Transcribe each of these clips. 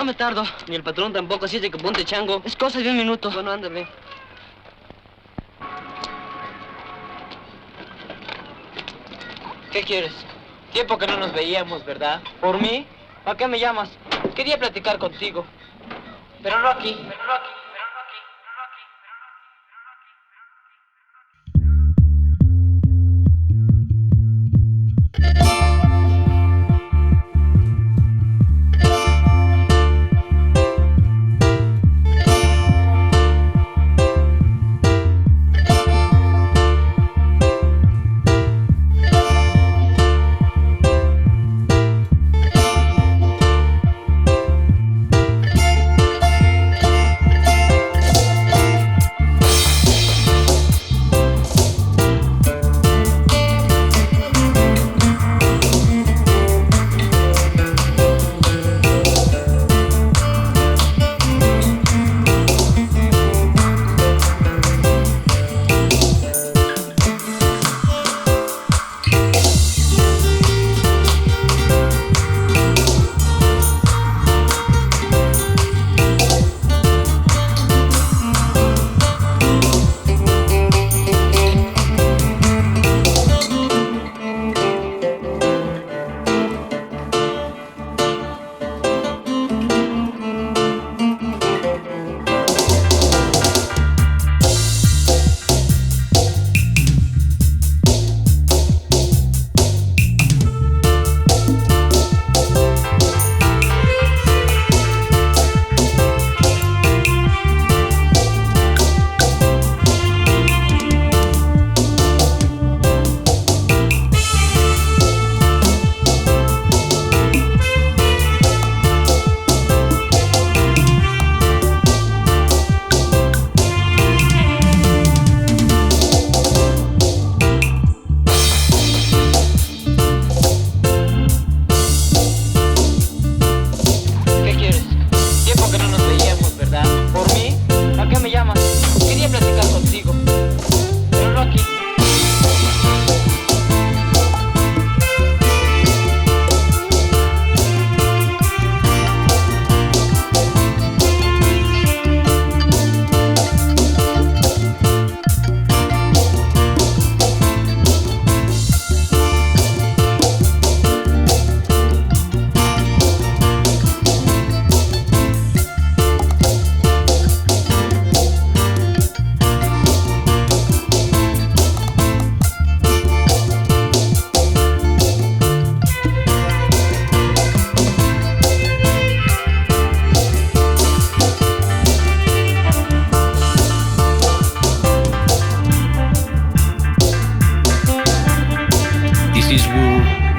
me tardo. Ni el patrón tampoco, así es de que ponte chango. Es cosa de un minuto. Bueno, ándale. ¿Qué quieres? Tiempo que no nos veíamos, ¿verdad? ¿Por mí? ¿Para qué me llamas? Quería platicar contigo. Pero no aquí.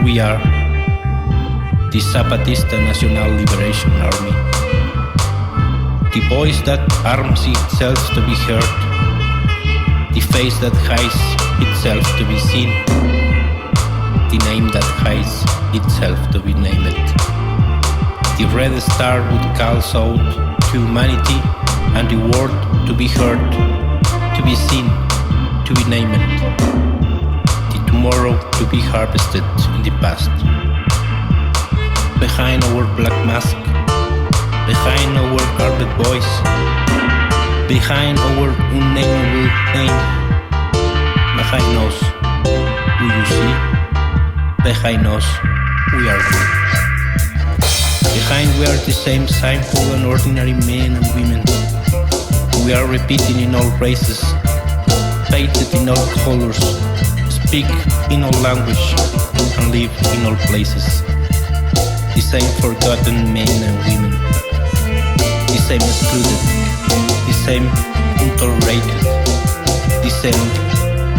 We are the Zapatista National Liberation Army, the voice that arms itself to be heard, the face that hides itself to be seen, the name that hides itself to be named. The red star would call out to humanity and the world to be heard, to be seen, to be named. Tomorrow to be harvested in the past. Behind our black mask, behind our garbage voice, behind our unnameable name, behind us, do you see? Behind us, we are we. Behind we are the same simple and ordinary men and women. We are repeating in all races, painted in all colors, speak in all language and live in all places. The same forgotten men and women, the same excluded, the same intolerated, the same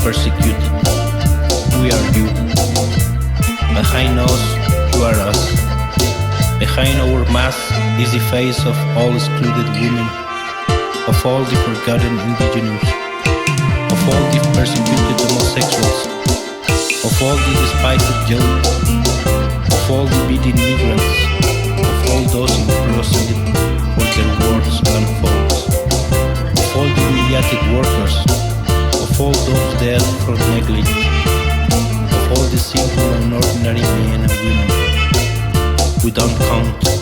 persecuted. We are you. Behind us, you are us. Behind our mask is the face of all excluded women, of all the forgotten indigenous, of all the persecuted homosexuals, of all the despised young, of all the beaten migrants, of all those imprisoned for their words and faults, of all the humiliated workers, of all those dead for neglect, of all the simple and ordinary men and women. We don't count